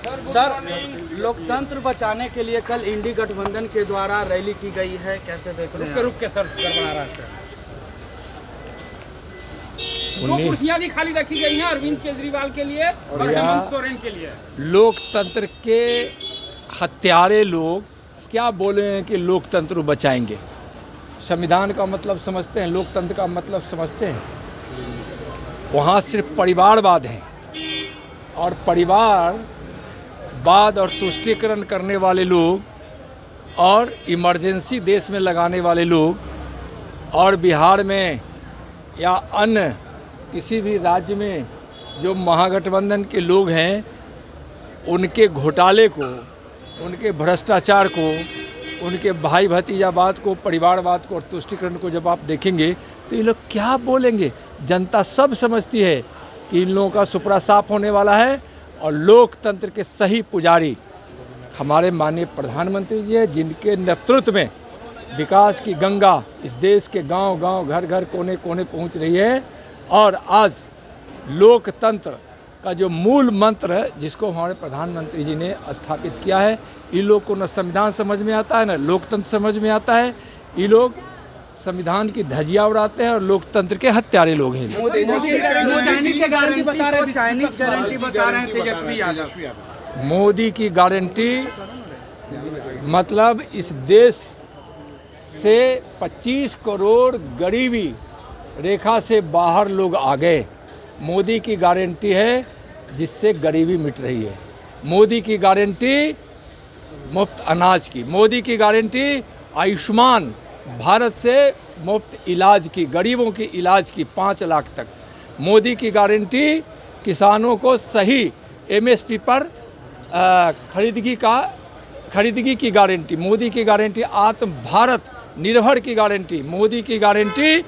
Sir, लोकतंत्र बचाने के लिए कल इंडी गठबंधन के द्वारा रैली की गई है, कैसे देख रहे हैं? रुक के सर गड़बड़ा रहा है। दो कुर्सियां भी खाली रखी गई हैं अरविंद केजरीवाल के लिए और हेमंत सोरेन के लिए। लोकतंत्र के हत्यारे लोग क्या बोले हैं कि लोकतंत्र बचाएंगे? संविधान का मतलब समझते हैं, लोकतंत्र का मतलब समझते हैं? वहाँ सिर्फ परिवारवाद है और परिवारवाद और तुष्टीकरण करने वाले लोग और इमरजेंसी देश में लगाने वाले लोग और बिहार में या अन्य किसी भी राज्य में जो महागठबंधन के लोग हैं उनके घोटाले को, उनके भ्रष्टाचार को, उनके भाई भतीजावाद को, परिवारवाद को और तुष्टीकरण को जब आप देखेंगे तो ये लोग क्या बोलेंगे? जनता सब समझती है कि इन लोगों का सुपड़ा साफ होने वाला है और लोकतंत्र के सही पुजारी हमारे माननीय प्रधानमंत्री जी हैं, जिनके नेतृत्व में विकास की गंगा इस देश के गांव-गांव, घर-घर, कोने-कोने पहुंच रही है। और आज लोकतंत्र का जो मूल मंत्र है जिसको हमारे प्रधानमंत्री जी ने स्थापित किया है, इन लोग को न संविधान समझ में आता है न लोकतंत्र समझ में आता है। ये लोग संविधान की धज्जियां उड़ाते हैं और लोकतंत्र के हत्यारे लोग हैं। मोदी की गारंटी मतलब इस देश से 25 करोड़ गरीबी रेखा से बाहर लोग आ गए। मोदी की गारंटी है जिससे गरीबी मिट रही है। मोदी की गारंटी मुफ्त अनाज की, मोदी की गारंटी आयुष्मान भारत से मुफ्त इलाज की, गरीबों की इलाज की 5 लाख तक। मोदी की गारंटी किसानों को सही MSP पर खरीदगी की गारंटी। मोदी की गारंटी आत्म भारत निर्भर की गारंटी। मोदी की गारंटी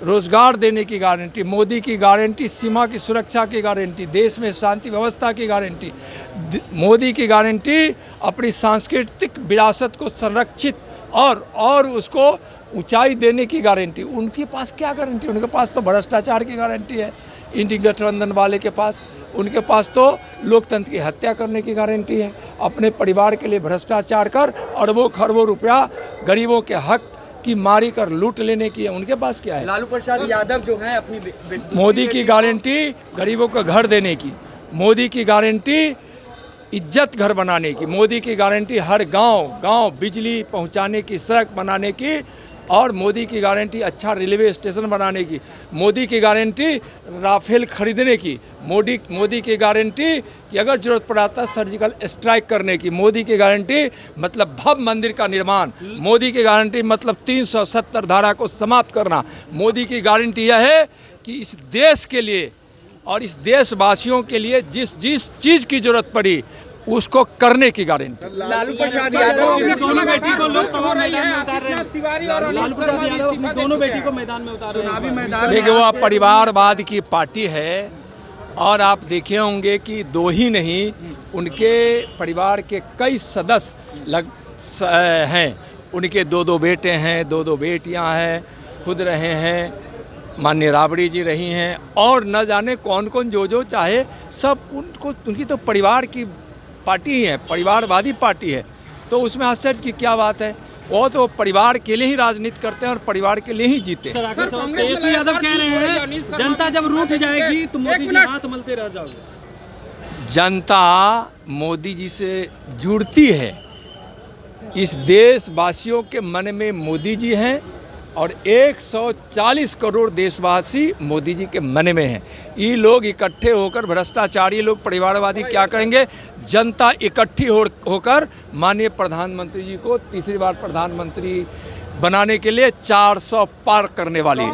रोजगार देने की गारंटी। मोदी की गारंटी सीमा की सुरक्षा की गारंटी, देश में शांति व्यवस्था की गारंटी। मोदी की गारंटी अपनी सांस्कृतिक विरासत को संरक्षित और उसको ऊंचाई देने की गारंटी। उनके पास क्या गारंटी? उनके पास तो भ्रष्टाचार की गारंटी है इंडी गठबंधन वाले के पास। उनके पास तो लोकतंत्र की हत्या करने की गारंटी है। अपने परिवार के लिए भ्रष्टाचार कर अरबों खरबों रुपया गरीबों के हक की मारी कर लूट लेने की है। उनके पास क्या है? लालू प्रसाद यादव जो हैं अपनी मोदी की गारंटी गरीबों को घर देने की। मोदी की गारंटी इज्जत घर बनाने की। मोदी की गारंटी हर गांव बिजली पहुंचाने की, सड़क बनाने की। और मोदी की गारंटी अच्छा रेलवे स्टेशन बनाने की। मोदी की गारंटी राफेल खरीदने की। मोदी की गारंटी कि अगर जरूरत पड़ा था सर्जिकल स्ट्राइक करने की। मोदी की गारंटी मतलब भव्य मंदिर का निर्माण। मोदी की गारंटी मतलब 370 धारा को समाप्त करना। मोदी की गारंटी यह है कि इस देश के लिए और इस देशवासियों के लिए जिस चीज़ की जरूरत पड़ी उसको करने की गारंटी। लालू प्रसाद यादव अपनी दोनों बेटी को लोकसभा मैदान में उतार रहे हैं। तिवारी और लालू प्रसाद यादव अपनी दोनों बेटी को मैदान में उतार रहे हैं, चुनावी मैदान। देखिए, वो परिवारवाद की पार्टी है और आप देखे होंगे कि 2 ही नहीं, उनके परिवार के कई सदस्य हैं। उनके 2-2 बेटे हैं, 2-2 बेटियां हैं, खुद रहे हैं, माननीय राबड़ी जी रही हैं और न जाने कौन कौन जो चाहे सब उनकी तो परिवार की पार्टी ही है, परिवारवादी पार्टी है। तो उसमें आश्चर्य की क्या बात है? वो तो परिवार के लिए ही राजनीति करते हैं और परिवार के लिए ही जीते हैं। तेजस्वी यादव कह रहे हैं जनता जब रूठ जाएगी तो मोदी जी हाथ मलते रह जाओगे। जनता मोदी जी से जुड़ती है। इस देशवासियों के मन में मोदी जी हैं और 140 करोड़ देशवासी मोदी जी के मन में हैं। ये लोग इकट्ठे होकर, भ्रष्टाचारी लोग, परिवारवादी क्या करेंगे? जनता इकट्ठी होकर माननीय प्रधानमंत्री जी को तीसरी बार प्रधानमंत्री बनाने के लिए 400 पार करने वाली है।